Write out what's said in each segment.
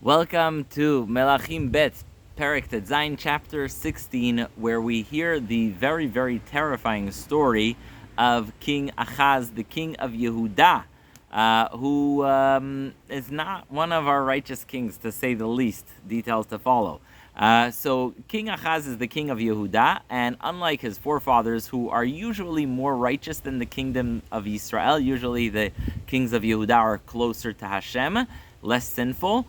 Welcome to Melachim Bet, perek Zayin, chapter 16, where we hear the very, very terrifying story of King Ahaz, the king of Yehuda, who is not one of our righteous kings, to say the least. Details to follow. So King Ahaz is the king of Yehuda, and unlike his forefathers, who are usually more righteous than the kingdom of Israel, usually the kings of Yehuda are closer to Hashem, less sinful.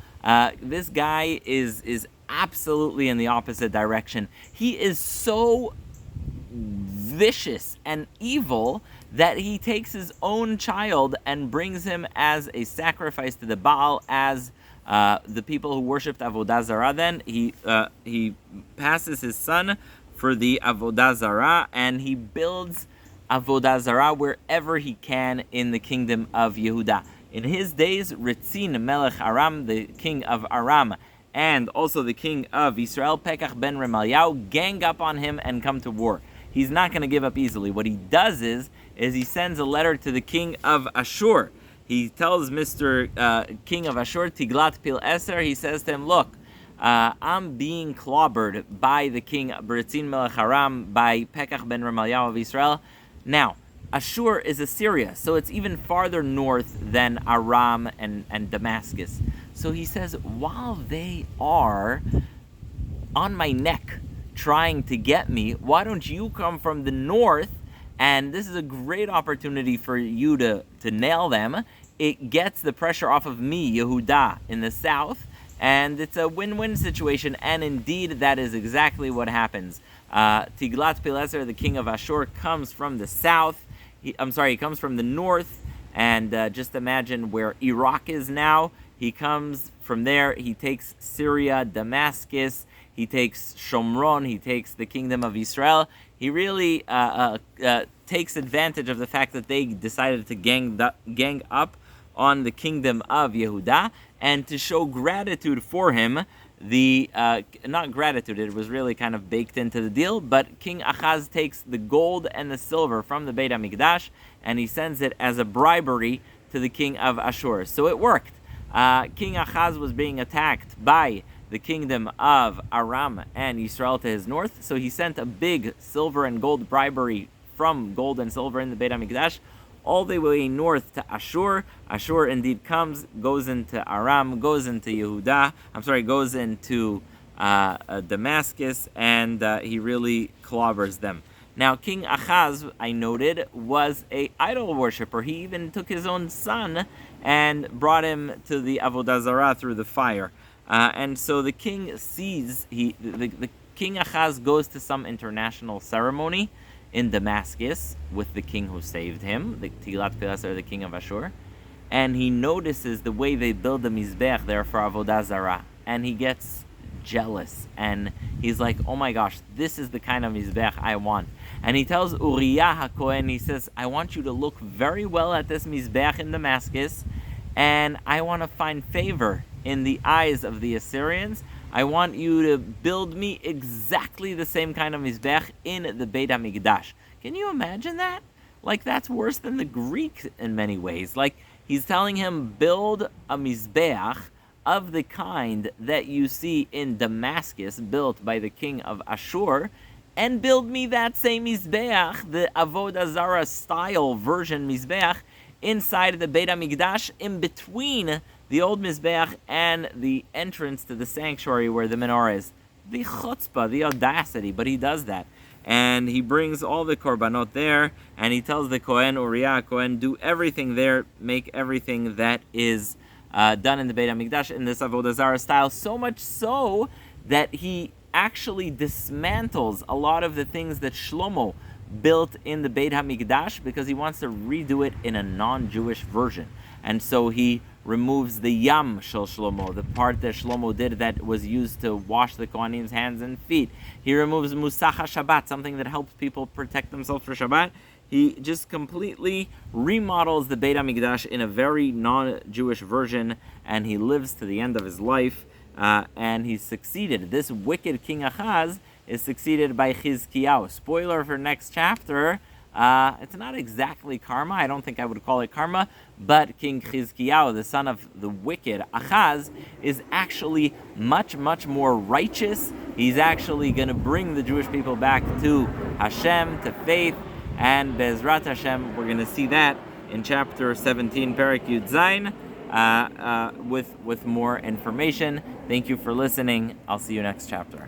This guy is absolutely in the opposite direction. He is so vicious and evil that he takes his own child and brings him as a sacrifice to the Baal, as the people who worshipped Avodah Zarah. Then he passes his son for the Avodah Zarah, and he builds Avodah Zarah wherever he can in the kingdom of Yehuda. In his days, Ritzin Melech Aram, the king of Aram, and also the king of Israel, Pekach ben Remaliah, gang up on him and come to war. He's not going to give up easily. What he does is he sends a letter to the king of Ashur. He tells Mr. King of Ashur, Tiglat Pileser, he says to him, look, I'm being clobbered by the king Ritzin Melech Aram, by Pekach ben Remaliah of Israel. Now, Ashur is Assyria, so it's even farther north than Aram and Damascus. So he says, while they are on my neck trying to get me, why don't you come from the north? And this is a great opportunity for you to nail them. It gets the pressure off of me, Yehuda, in the south, and it's a win-win situation, and indeed that is exactly what happens. Tiglat-Pileser, the king of Ashur, comes from the south. He comes from the north, and just imagine where Iraq is now. He comes from there, he takes Syria, Damascus, he takes Shomron, he takes the kingdom of Israel. He really takes advantage of the fact that they decided to gang up on the kingdom of Yehuda, and to show gratitude for him, not gratitude, it was really kind of baked into the deal, but King Ahaz takes the gold and the silver from the Beit HaMikdash, and he sends it as a bribery to the king of Ashur. So it worked. King Ahaz was being attacked by the kingdom of Aram and Israel to his north, so he sent a big silver and gold bribery from gold and silver in the Beit HaMikdash all the way north to Ashur. Ashur indeed goes into Aram, goes into Damascus, and he really clobbers them. Now, King Ahaz, I noted, was a idol worshiper. He even took his own son and brought him to the Avodah Zarah through the fire. And so the king sees, the King Ahaz goes to some international ceremony in Damascus with the king who saved him, the Tiglat-Pileser, the king of Ashur, and he notices the way they build the Mizbech there for Avodah Zarah, and he gets jealous, and he's like, oh my gosh, this is the kind of Mizbech I want. And he tells Uriah HaKohen, he says, I want you to look very well at this Mizbech in Damascus, and I want to find favor in the eyes of the Assyrians. I want you to build me exactly the same kind of Mizbech in the Beit HaMikdash. Can you imagine that? Like, that's worse than the Greeks in many ways. Like, he's telling him, build a Mizbech of the kind that you see in Damascus, built by the king of Ashur, and build me that same Mizbech, the Avodah Zarah style version Mizbech, inside the Beit HaMikdash, in between the old Mizbeach and the entrance to the sanctuary where the menorah is. The chutzpah, the audacity, but he does that. And he brings all the korbanot there, and he tells the Kohen, Uriah Kohen, do everything there, make everything that is done in the Beit HaMikdash in this Avodah Zarah style, so much so that he actually dismantles a lot of the things that Shlomo built in the Beit HaMikdash, because he wants to redo it in a non-Jewish version. And so he removes the Yam Shel Shlomo, the part that Shlomo did that was used to wash the Kohanim's hands and feet. He removes Musach HaShabbat, something that helps people protect themselves for Shabbat. He just completely remodels the Beit HaMikdash in a very non-Jewish version, and he lives to the end of his life, and he's succeeded. This wicked King Ahaz is succeeded by Chizkiyahu. Spoiler for next chapter, It's not exactly karma. I don't think I would call it karma, but King Chizkiyahu, the son of the wicked Ahaz, is actually much, much more righteous. He's actually going to bring the Jewish people back to Hashem, to faith, and Bezrat Hashem, we're going to see that in chapter 17, perek Yud Zayin, with more information. Thank you for listening. I'll see you next chapter.